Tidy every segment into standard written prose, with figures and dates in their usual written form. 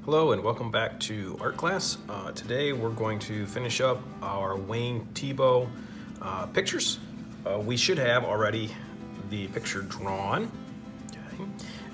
Hello and welcome back to art class. Today we're going to finish up our Wayne Thiebaud pictures. We should have already the picture drawn. Okay.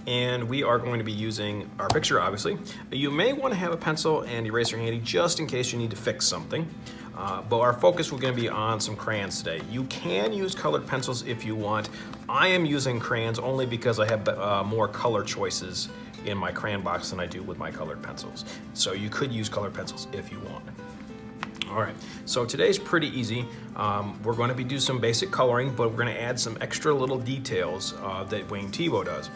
And we are going to be using our picture, obviously. You may want to have a pencil and eraser handy just in case you need to fix something. But our focus, we're going to be on some crayons today. You can use colored pencils if you want. I am using crayons only because I have more color choices in my crayon box than I do with my colored pencils. So you could use colored pencils if you want. All right, so today's pretty easy. We're going to be doing some basic coloring, but we're going to add some extra little details that Wayne Thiebaud does.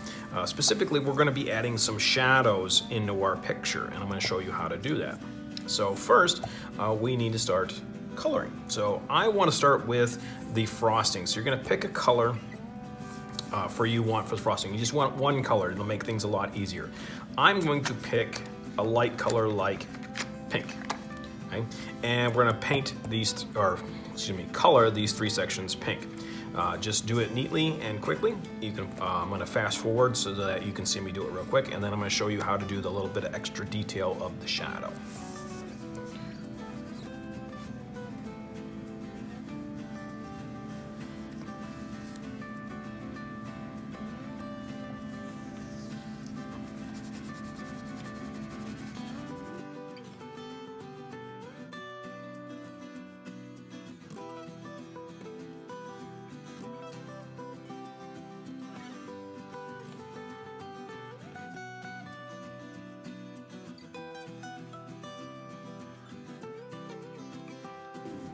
Specifically, we're going to be adding some shadows into our picture, and I'm going to show you how to do that. So first, we need to start coloring. So I want to start with the frosting. So you're going to pick a color for the frosting. You just want one color. It'll make things a lot easier. I'm going to pick a light color like pink. Okay? And we're going to paint these, color these three sections pink. Just do it neatly and quickly. You can. I'm going to fast forward so that you can see me do it real quick, and then I'm going to show you how to do the little bit of extra detail of the shadow.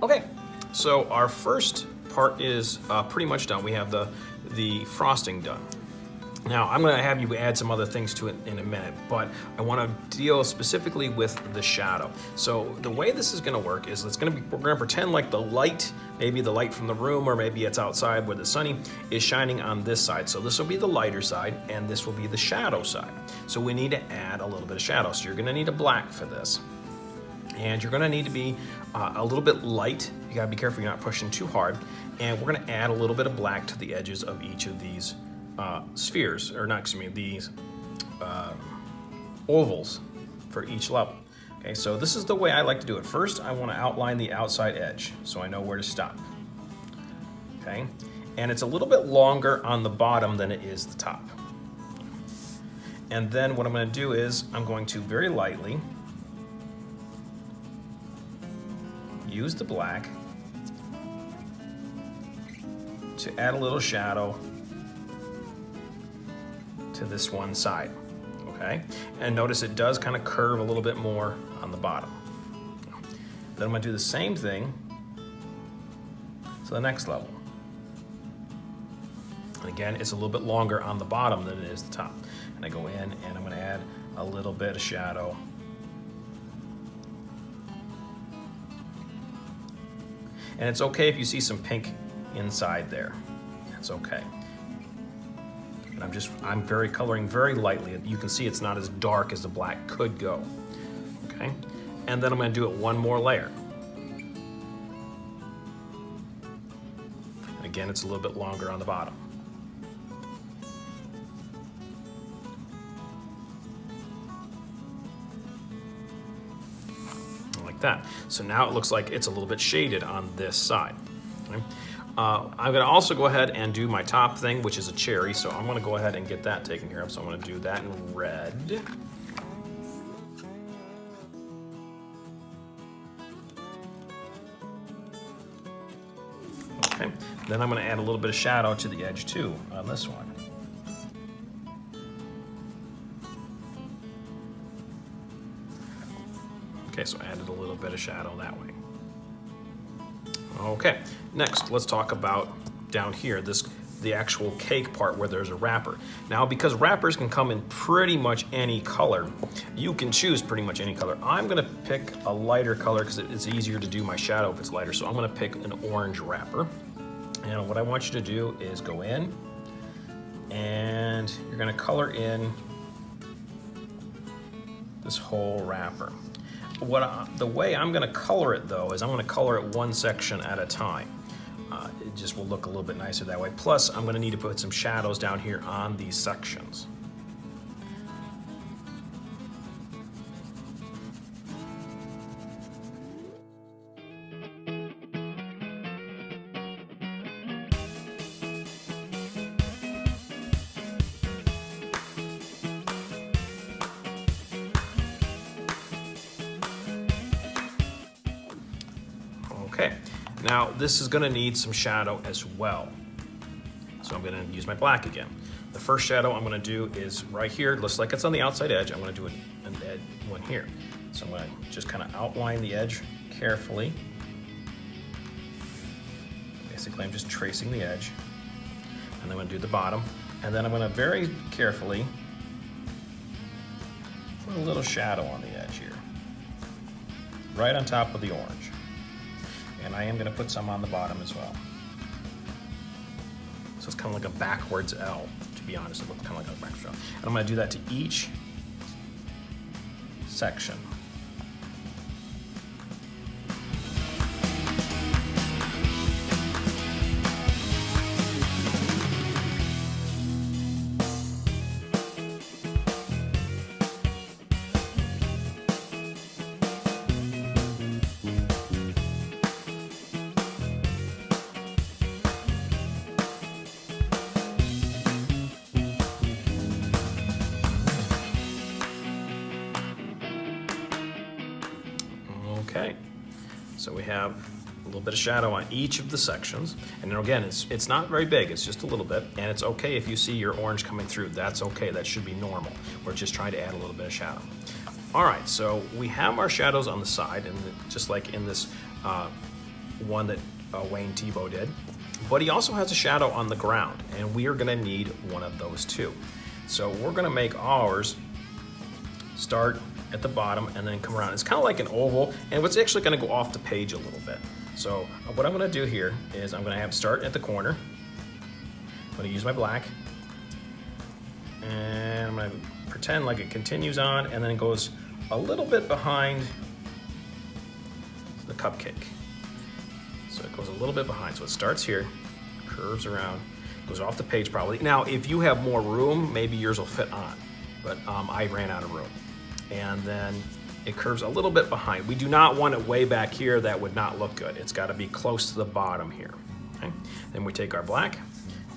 Okay, so our first part is pretty much done. We have the frosting done. Now, I'm going to have you add some other things to it in a minute, but I want to deal specifically with the shadow. So the way this is going to work is we're going to pretend like the light, maybe the light from the room, or maybe it's outside where the sunny is shining on this side. So this will be the lighter side, and this will be the shadow side. So we need to add a little bit of shadow. So you're going to need a black for this. And you're going to need to be a little bit light. You got to be careful you're not pushing too hard. And we're going to add a little bit of black to the edges of each of these spheres, or not, excuse me, these ovals for each level. Okay, so this is the way I like to do it. First, I want to outline the outside edge so I know where to stop. Okay, and it's a little bit longer on the bottom than it is the top. And then what I'm going to do is I'm going to very lightly use the black to add a little shadow to this one side, okay? And notice it does kind of curve a little bit more on the bottom. Then I'm gonna do the same thing to the next level. And again, it's a little bit longer on the bottom than it is the top. And I go in and I'm gonna add a little bit of shadow. And it's okay if you see some pink inside there. It's okay. And I'm coloring very lightly. You can see it's not as dark as the black could go. Okay? And then I'm gonna do it one more layer. And again, it's a little bit longer on the bottom. That. So now it looks like it's a little bit shaded on this side. Okay? I'm going to also go ahead and do my top thing, which is a cherry. So I'm going to go ahead and get that taken care of. So I'm going to do that in red. Okay. Then I'm going to add a little bit of shadow to the edge too on this one. Okay, so I added a little bit of shadow that way. Okay, next let's talk about down here, the actual cake part where there's a wrapper. Now, because wrappers can come in pretty much any color, you can choose pretty much any color. I'm gonna pick a lighter color because it's easier to do my shadow if it's lighter, so I'm gonna pick an orange wrapper. And what I want you to do is go in and you're gonna color in this whole wrapper. The way I'm going to color it though is I'm going to color it one section at a time. It just will look a little bit nicer that way. Plus, I'm going to need to put some shadows down here on these sections. Okay, now this is gonna need some shadow as well. So I'm gonna use my black again. The first shadow I'm gonna do is right here. Looks like it's on the outside edge. I'm gonna do an edge one here. So I'm gonna just kind of outline the edge carefully. Basically, I'm just tracing the edge. And then I'm gonna do the bottom. And then I'm gonna very carefully put a little shadow on the edge here, right on top of the orange. And I am gonna put some on the bottom as well. So it's kind of like a backwards L, to be honest. It looks kind of like a backwards L. And I'm gonna do that to each section. Okay, so we have a little bit of shadow on each of the sections. And then again, it's not very big, it's just a little bit. And it's okay if you see your orange coming through. That's okay, that should be normal. We're just trying to add a little bit of shadow. All right, so we have our shadows on the side, and just like in this one that Wayne Thiebaud did. But he also has a shadow on the ground, and we are gonna need one of those too. So we're gonna make ours start at the bottom and then come around. It's kind of like an oval, and it's actually gonna go off the page a little bit. So what I'm gonna do here is I'm gonna have start at the corner. I'm gonna use my black, and I'm gonna pretend like it continues on and then it goes a little bit behind the cupcake. So it goes a little bit behind. So it starts here, curves around, goes off the page probably. Now, if you have more room, maybe yours will fit on, but I ran out of room. And then it curves a little bit behind. We do not want it way back here. That would not look good. It's got to be close to the bottom here. Okay? Then we take our black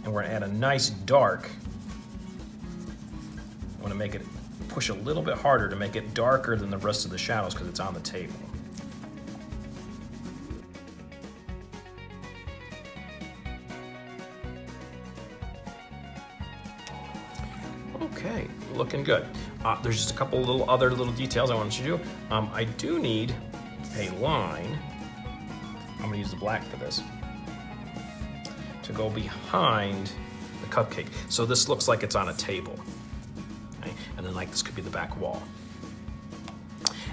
and we're gonna add a nice dark. I want to make it push a little bit harder to make it darker than the rest of the shadows because it's on the table. Okay, looking good. There's just a couple other little details I wanted to do. I do need a line. I'm gonna use the black for this to go behind the cupcake. So this looks like it's on a table. Okay? And then like this could be the back wall.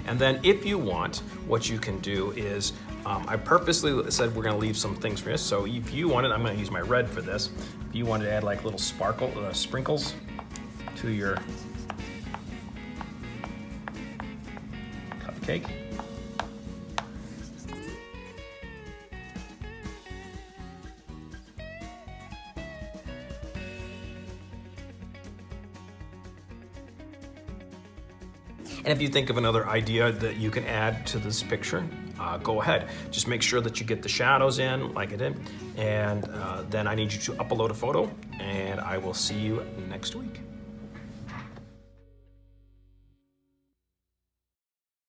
And then if you want, what you can do is, I purposely said we're gonna leave some things for this. So if you wanted, I'm gonna use my red for this. If you wanted to add like little sprinkles to your cupcake. And if you think of another idea that you can add to this picture, go ahead. Just make sure that you get the shadows in like I did. And then I need you to upload a photo, and I will see you next week.